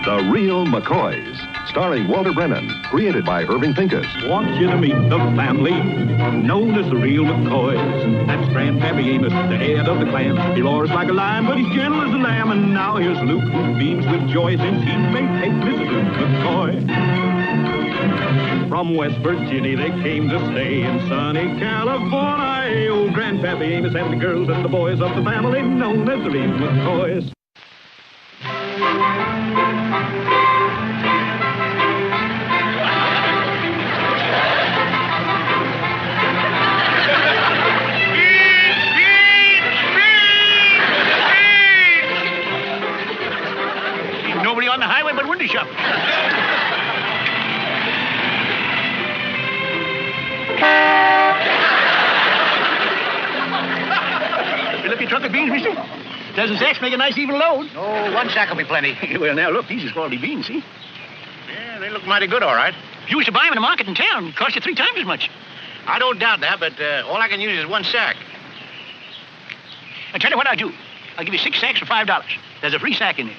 The Real McCoys, starring Walter Brennan, created by Irving Pincus. Want you to meet the family known as the Real McCoys. That's Grandpappy Amos, the head of the clan. He roars like a lion, but he's gentle as a lamb. And now here's Luke, who beams with joy since he may take Miss Luke McCoy. From West Virginia they came to stay in sunny California. Old Grandpappy Amos and the girls and the boys of the family known as the Real McCoys. Nobody on the highway but window shoppers. Fill up your truck of beans, mister. Dozen sacks make a nice even load. Oh, one sack will be plenty. Well, now, look, these is quality beans, see? Yeah, they look mighty good, all right. If you was to buy them in the market in town, it'd cost you 3 times as much. I don't doubt that, but all I can use is one sack. I'll tell you what I'll do. I'll give you 6 sacks for $5. There's a free sack in there.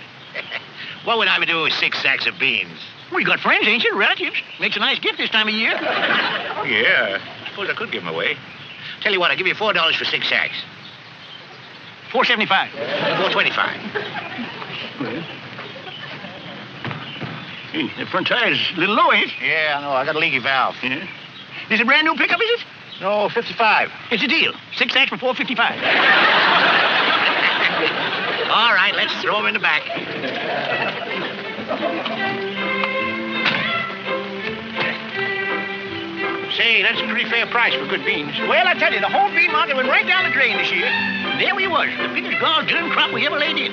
What would I be doing with 6 sacks of beans? Well, you got friends, ain't you? Relatives. Makes a nice gift this time of year. Oh, yeah. I suppose I could give them away. Tell you what, I'll give you $4 for 6 sacks. $4.75. $4.25. Well. Hey, that front tire's a little low, ain't it? Yeah, I know. I got a leaky valve. Yeah. Is it a brand new pickup, is it? No, 55. It's a deal. 6 sacks for $4.55. All right, let's throw them in the back. Say, that's a pretty fair price for good beans. Well, I tell you, the whole bean market went right down the drain this year. And there we was, the biggest gall germ crop we ever laid in.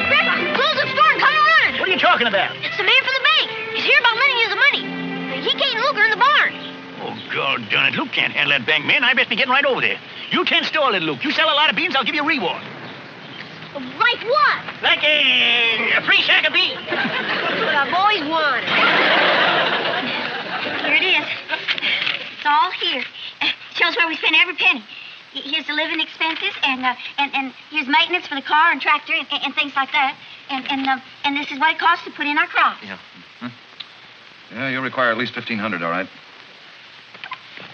Grandpa, close the store and come running. What are you talking about? It's the man from the bank. He's here about lending you the money. He can't Luke in the barn. Oh, God darn it. Luke can't handle that bank, man. I best be getting right over there. You 10 store it, Luke. You sell a lot of beans, I'll give you a reward. Like what? Like a free sack of beans. What I've always wanted. Here it is. It's all here. Shows where we spend every penny. Here's the living expenses, and here's maintenance for the car and tractor and things like that. And this is what it costs to put in our crop. Yeah. Yeah, you'll require at least $1,500, all right?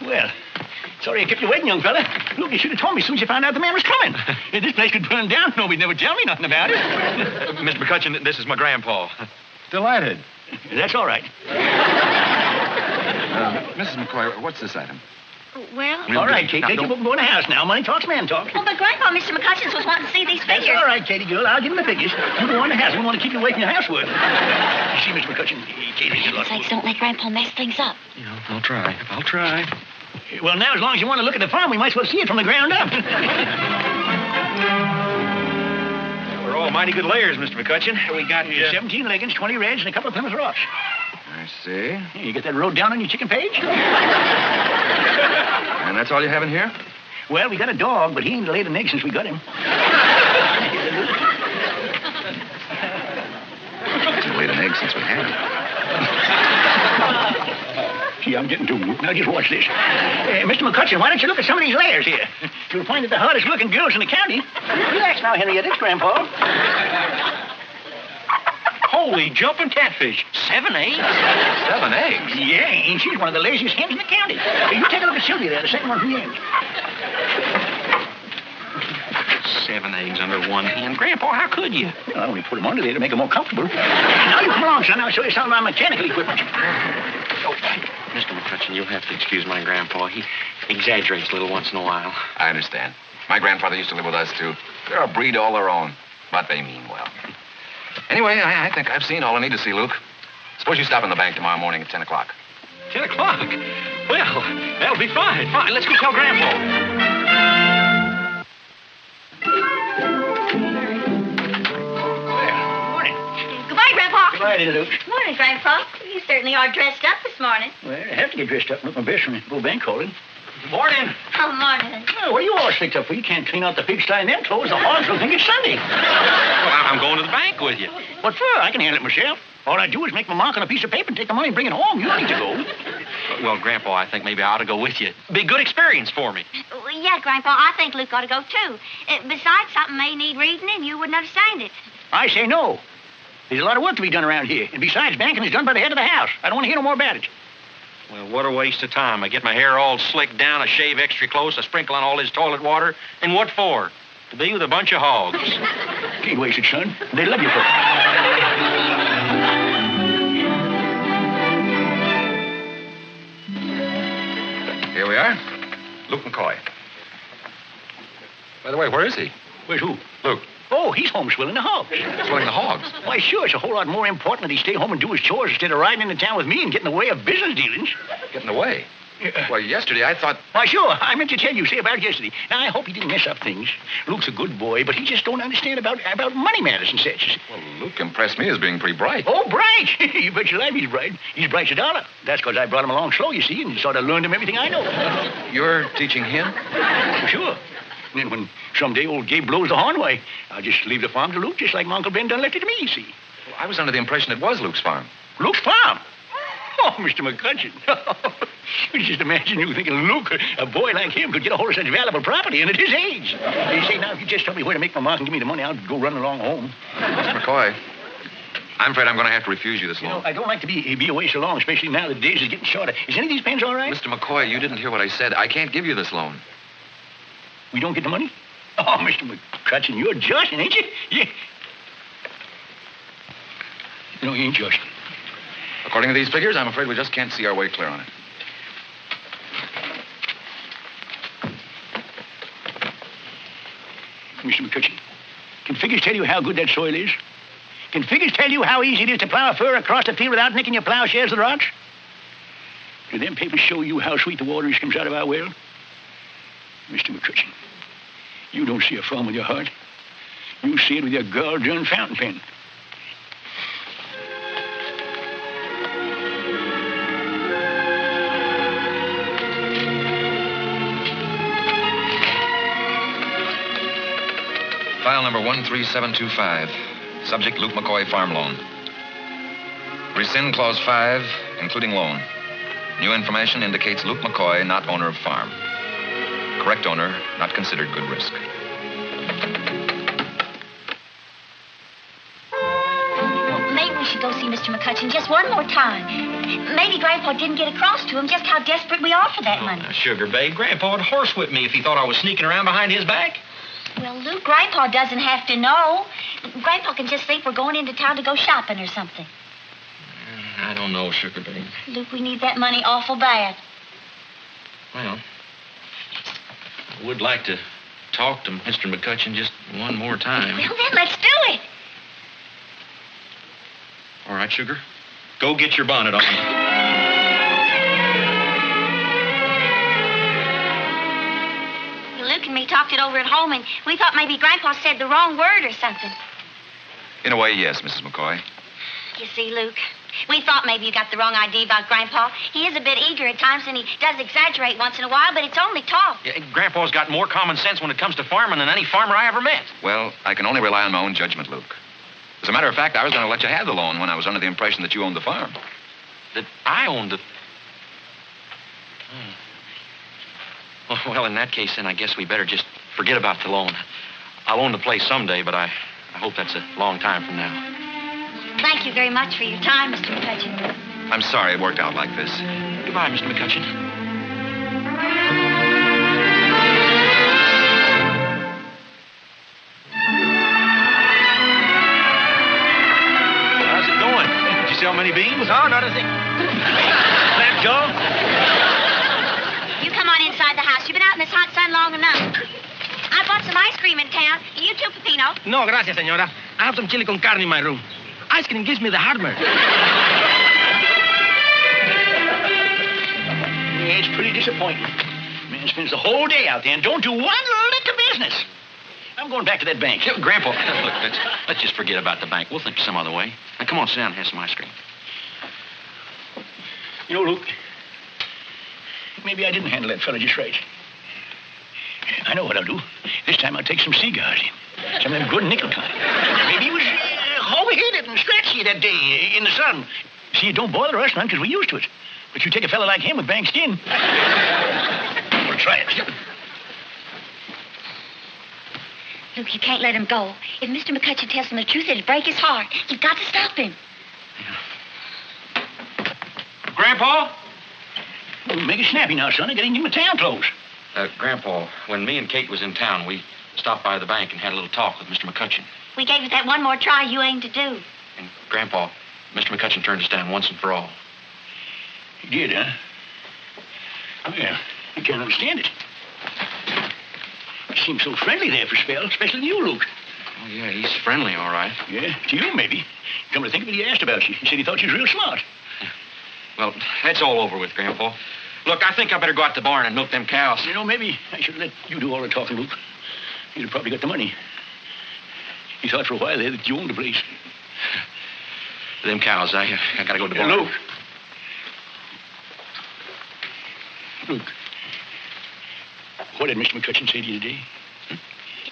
Well, sorry I kept you waiting, young fella. Look, you should have told me as soon as you found out the man was coming. If this place could burn down, nobody'd never tell me nothing about it. Mr. McCutcheon, this is my grandpa. Delighted. That's all right. Mrs. McCoy, what's this item? Well... All right, Kate, take your book and go in the house now. Money talks, man talk. Oh, but Grandpa, Mr. McCutcheon was wanting to see these figures. That's all right, Katie girl. I'll give him the figures. You go in the house. We want to keep you away from your housework. You see, Mr. McCutcheon, Katie's a lot. Sakes, don't let Grandpa mess things up. Yeah, I'll try. Well, now, as long as you want to look at the farm, we might as well see it from the ground up. We're all mighty good layers, Mr. McCutcheon. We got 17 leggings, 20 reds, and a couple of Plymouth Rocks. I see. Hey, you get that road down on your chicken page? And that's all you have in here? Well, we got a dog, but he ain't laid an egg since we got him. He's laid an egg since we had him. Gee, I'm getting too moved. Now, just watch this. Mr. McCutcheon, why don't you look at some of these layers here? You'll find that the hottest-looking girls in the county. Relax now, Henrietta. It's Grandpa. Holy jumping catfish. 7 eggs? 7 eggs? Yeah, ain't she? She's one of the laziest hens in the county. Hey, you take a look at Sylvia there, the second one from the end. 7 eggs under one hen. Grandpa, how could you? Well, I only put them under there to make them more comfortable. Now you come along, son. I'll show you some of my mechanical equipment. Oh, Mr. McCutcheon, you'll have to excuse my grandpa. He exaggerates a little once in a while. I understand. My grandfather used to live with us, too. They're a breed all their own, but they mean well. Anyway, I think I've seen all I need to see, Luke. Suppose you stop in the bank tomorrow morning at 10 o'clock. 10 o'clock? Well, that'll be fine. Fine, let's go tell Grandpa. Morning. Goodbye, Grandpa. Goodbye, little Luke. Morning, Grandpa. You certainly are dressed up this morning. Well, I have to get dressed up and look my best when I go bank calling. Morning. Oh, morning. Oh, what are you all slicked up for? You can't clean out the pigsty in them clothes. The hogs will think it's Sunday. Well, I'm going to the bank with you. What for? I can handle it myself. All I do is make my mark on a piece of paper and take the money and bring it home. You don't need to go. Well, Grandpa, I think maybe I ought to go with you. Be a good experience for me. Well, Yeah, Grandpa, I think Luke ought to go, too. Besides, something may need reading, and you wouldn't understand it. I say no. There's a lot of work to be done around here. And besides, banking is done by the head of the house. I don't want to hear no more about it. Well, what a waste of time. I get my hair all slicked down, I shave extra close, I sprinkle on all this toilet water. And what for? To be with a bunch of hogs. Can't waste it, son. They love you for it. Here we are. Luke McCoy. By the way, where is he? Where's who? Luke. Oh, he's home swilling the hogs. Swilling the hogs. Why, sure, it's a whole lot more important that he stay home and do his chores instead of riding into town with me and getting in the way of business dealings. Getting away? Well, yesterday I thought... Why, sure, I meant to tell you, say about yesterday. Now, I hope he didn't mess up things. Luke's a good boy, but he just don't understand about money matters and such. Well, Luke impressed me as being pretty bright. Oh, bright! You bet your life he's bright. He's bright as a dollar. That's because I brought him along slow, you see, and sort of learned him everything I know. You're teaching him? Sure. And then when someday old Gabe blows the horn, why, I'll just leave the farm to Luke, just like my Uncle Ben done left it to me, you see. Well, I was under the impression it was Luke's farm. Luke's farm? Oh, Mr. McCutcheon. Just imagine you thinking Luke, a boy like him, could get a hold of such valuable property, and at his age. You say, now, if you just tell me where to make my mark and give me the money, I'll go running along home. Mr. McCoy, I'm afraid I'm going to have to refuse you this loan. You know, I don't like to be away so long, especially now the days is getting shorter. Is any of these pens all right? Mr. McCoy, you didn't hear what I said. I can't give you this loan. We don't get the money? Oh, Mr. McCutcheon, you're joshing, ain't you? Yeah. No, you ain't joshing. According to these figures, I'm afraid we just can't see our way clear on it. Mr. McCutcheon, can figures tell you how good that soil is? Can figures tell you how easy it is to plow a furrow across the field without nicking your plowshares with rocks? Do them papers show you how sweet the water is comes out of our well? Mr. McCutcheon, you don't see a farm with your heart. You see it with your gall-darn fountain pen. File number 13725. Subject Luke McCoy farm loan. Rescind clause 5, including loan. New information indicates Luke McCoy, not owner of farm. Correct owner, not considered good risk. Well, maybe we should go see Mr. McCutcheon just one more time. Maybe Grandpa didn't get across to him just how desperate we are for that money. Now, Sugar Babe, Grandpa would horsewhip me if he thought I was sneaking around behind his back. Well, Luke, Grandpa doesn't have to know. Grandpa can just think we're going into town to go shopping or something. I don't know, Sugar Babe. Luke, we need that money awful bad. Well, I would like to talk to Mr. McCutcheon just one more time. Well, then let's do it. All right, Sugar. Go get your bonnet on. Luke and me talked it over at home, and we thought maybe Grandpa said the wrong word or something. In a way, yes, Mrs. McCoy. You see, Luke, we thought maybe you got the wrong idea about Grandpa. He is a bit eager at times, and he does exaggerate once in a while, but it's only talk. Yeah, Grandpa's got more common sense when it comes to farming than any farmer I ever met. Well, I can only rely on my own judgment, Luke. As a matter of fact, I was going to let you have the loan when I was under the impression that you owned the farm. That I owned the... Well, in that case, then I guess we better just forget about the loan. I'll own the place someday, but I hope that's a long time from now. Thank you very much for your time, Mr. McCutcheon. I'm sorry it worked out like this. Goodbye, Mr. McCutcheon. How's it going? Did you sell many beans? No, not a thing. Lamb Joe? You come on inside the house. You've been out in this hot sun long enough. I bought some ice cream in town. You too, Peppino? No, gracias, senora. I have some chili con carne in my room. Ice cream gives me the heartburn. Yeah, it's pretty disappointing. Man spends the whole day out there and don't do one lick of business. I'm going back to that bank. Yeah, Grandpa, look, let's just forget about the bank. We'll think of some other way. Now, come on, sit down and have some ice cream. You know, Luke, maybe I didn't handle that fella just right. I know what I'll do. This time I'll take some cigars in. Some of them good nickel kind. Maybe he was hog-headed and scratchy that day in the sun. See, it don't bother us none because we're used to it. But you take a fella like him with bang skin. We'll try it. Luke, you can't let him go. If Mr. McCutcheon tells him the truth, it'll break his heart. You've got to stop him. Grandpa? Well, make it snappy now, son. I gotta get my town clothes. Grandpa, when me and Kate was in town, we stopped by the bank and had a little talk with Mr. McCutcheon. We gave you that one more try you aimed to do. And, Grandpa, Mr. McCutcheon turned us down once and for all. He did, huh? Well, I can't understand it. He seemed so friendly there for a spell, especially to you, Luke. Oh, yeah, he's friendly, all right. Yeah, to you, maybe. Come to think of it, he asked about you. He said he thought you was real smart. Well, that's all over with, Grandpa. Look, I think I better go out to the barn and milk them cows. You know, maybe I should let you do all the talking, Luke. You'd have probably got the money. He thought for a while there that you owned the place. Them cows, I gotta go to the barn. Luke. Luke. What did Mr. McCutcheon say to you today?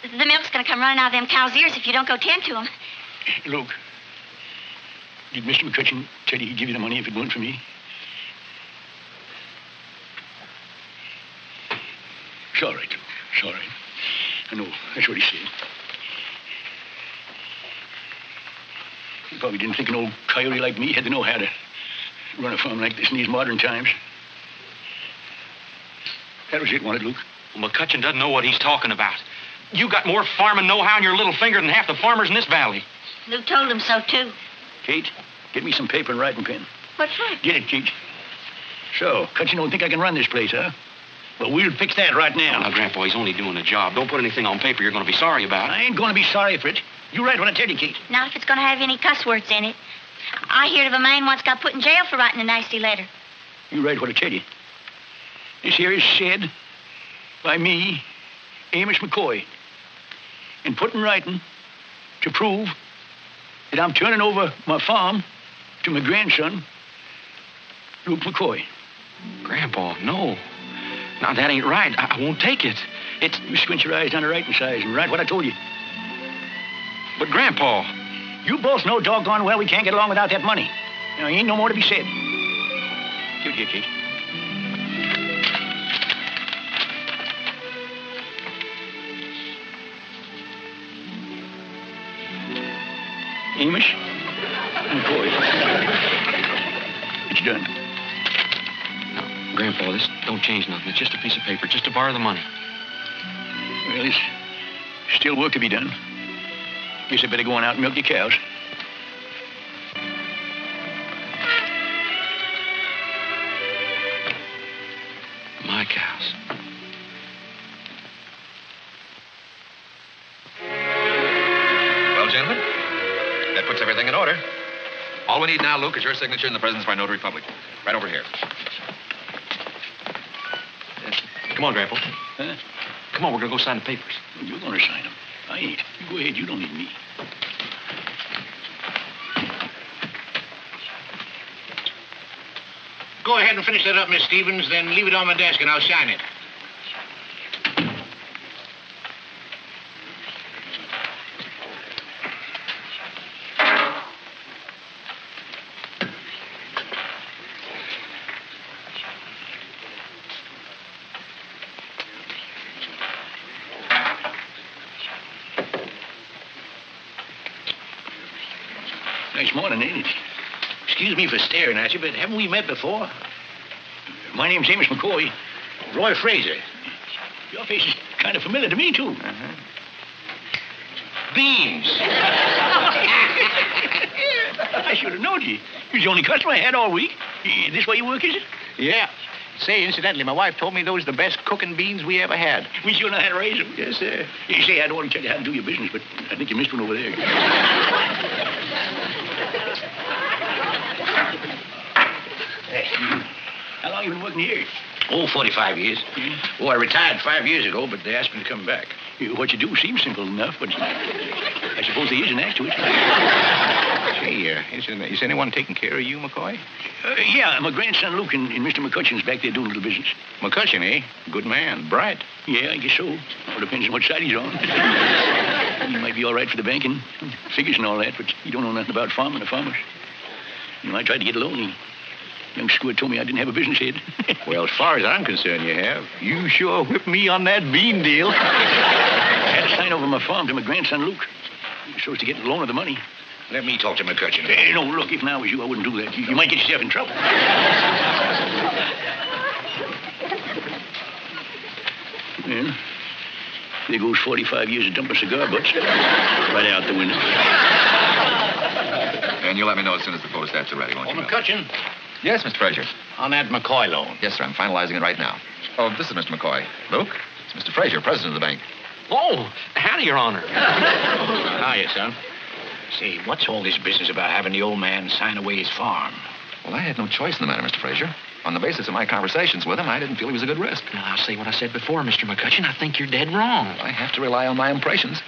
The milk's going to come running out of them cows' ears if you don't go tend to them. Luke, did Mr. McCutcheon tell you he'd give you the money if it weren't for me? It's all right, Luke. It's all right. I know. That's what he said. He probably didn't think an old coyote like me had to know how to run a farm like this in these modern times. That was it, wasn't it, Luke? Well, McCutcheon doesn't know what he's talking about. You got more farming know-how in your little finger than half the farmers in this valley. Luke told him so, too. Kate, get me some paper and writing pen. What for? Get it, Kate. So, Cutcheon don't think I can run this place, huh? Well, we'll fix that right now. Now, Grandpa, he's only doing a job. Don't put anything on paper you're going to be sorry about. I ain't going to be sorry for it. You write what I tell you, Kate. Not if it's going to have any cuss words in it. I heard of a man once got put in jail for writing a nasty letter. You write what I tell you. This here is said by me, Amos McCoy, and put in writing to prove that I'm turning over my farm to my grandson, Luke McCoy. Grandpa, no. Now, that ain't right. I won't take it. You squint your eyes down the writing size and write what I told you. But, Grandpa... You both know doggone well we can't get along without that money. There ain't no more to be said. Give it here, Kate. Amos? McCoy. It's done. Now, Grandpa, this don't change nothing. It's just a piece of paper, just to borrow the money. Well, there's still work to be done. Guess I better go on out and milk your cows. My cows. Well, gentlemen, that puts everything in order. All we need now, Luke, is your signature and the presence by notary public. Right over here. Come on, Grandpa. Huh? Come on, we're going to go sign the papers. You're going to sign them. I ain't. You go ahead. You don't need me. Go ahead and finish that up, Miss Stevens, then leave it on my desk and I'll sign it. Nice morning, ain't it? Excuse me for staring at you, but haven't we met before? My name's Amos McCoy. Roy Fraser. Your face is kind of familiar to me, too. Uh-huh. Beans. I should have known you. You're the only customer I had all week. This way you work, is it? Yeah. Say, incidentally, my wife told me those are the best cooking beans we ever had. We sure know how to raise them. Yes, sir. You say I don't want to tell you how to do your business, but I think you missed one over there. Hey, how long you been working here? Oh, 45 years. Oh, I retired 5 years ago, but they asked me to come back. What you do seems simple enough, but I suppose there is an act to it. Say, is anyone taking care of you, McCoy? Yeah, my grandson Luke and Mr. McCutcheon's back there doing a little business. McCutcheon, eh? Good man. Bright. Yeah, I guess so. All depends on what side he's on. He might be all right for the banking, figures and all that, but he don't know nothing about farming or farmers. You know, I tried to get a loan. Young Squirt told me I didn't have a business head. Well, as far as I'm concerned, you have. You sure whipped me on that bean deal. had to sign over my farm to my grandson, Luke. He was supposed to get the loan of the money. Let me talk to McCutcheon. Hey, no, look, if I was you, I wouldn't do that. You might get yourself in trouble. Well, there goes 45 years of dumping cigar butts right out the window. And you'll let me know as soon as the photostats are ready, won't you? McCutcheon, Yes, Mr. Frazier. on that McCoy loan. Yes, sir. I'm finalizing it right now. Oh, this is Mr. McCoy. Luke, it's Mr. Frazier, president of the bank. Oh, howdy, Your Honor. Hiya, son. Say, what's all this business about having the old man sign away his farm? Well, I had no choice in the matter, Mr. Frazier. On the basis of my conversations with him, I didn't feel he was a good risk. Now, I'll say what I said before, Mr. McCutcheon. I think you're dead wrong. I have to rely on my impressions.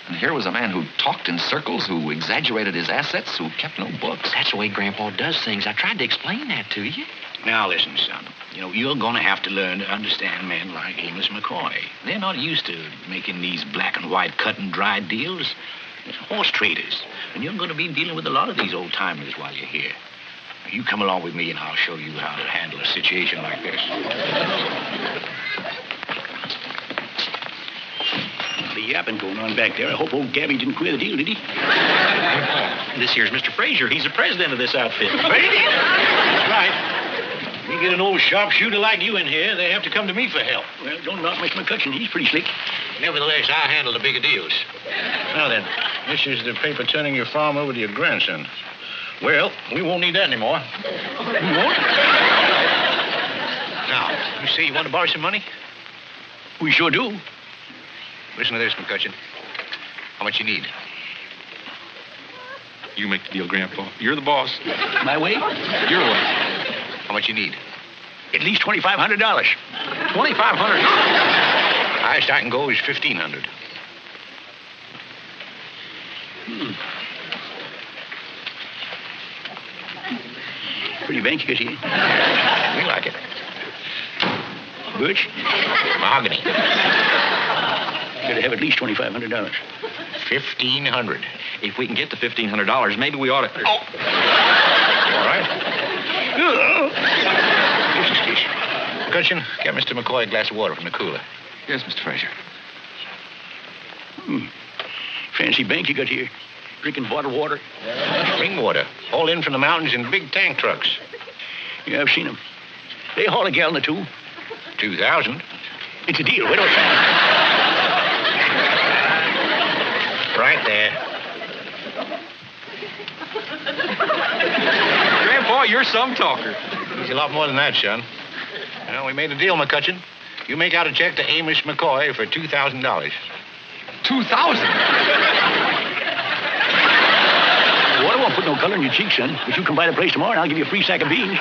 And here was a man who talked in circles, who exaggerated his assets, who kept no books. That's the way Grandpa does things. I tried to explain that to you. Now, listen, son. You're going to have to learn to understand men like Amos McCoy. They're not used to making these black and white cut and dry deals. They're horse traders. And you're going to be dealing with a lot of these old-timers while you're here. Now, you come along with me, and I'll show you how to handle a situation like this. The yapping going on back there. I hope old Gabby didn't queer the deal, did he? This here's Mr. Frazier. He's the president of this outfit. That's right. You get an old sharpshooter like you in here, they have to come to me for help. Well, don't knock Mr. McCutcheon. He's pretty slick. Nevertheless, I handle the bigger deals. Now then, this is the paper turning your farm over to your grandson. Well, we won't need that anymore. You won't? Now, you say you want to borrow some money? We sure do. Listen to this, McCutcheon. How much you need? You make the deal, Grandpa. You're the boss. My way? Your way. How much you need? At least $2,500. $2,500. Highest I can go is $1,500. Pretty bank you got here. We like it. Birch? Mahogany. Gotta have at least $2,500. $1,500. If we can get to $1,500, maybe we ought to... All right. This is this. McCutcheon, get Mr. McCoy a glass of water from the cooler. Yes, Mr. Frazier. Fancy bank you got here. Drinking bottled water. Spring water. Hauled in from the mountains in big tank trucks. Yeah, I've seen them. They haul a gallon or two. 2,000. It's a deal. Where do I sign? Right there. Grandpa, you're some talker. He's a lot more than that, son. Well, we made a deal, McCutcheon. You make out a check to Amos McCoy for $2,000. $2,000? Water won't put no color in your cheeks, son. But you come by the place tomorrow, and I'll give you a free sack of beans.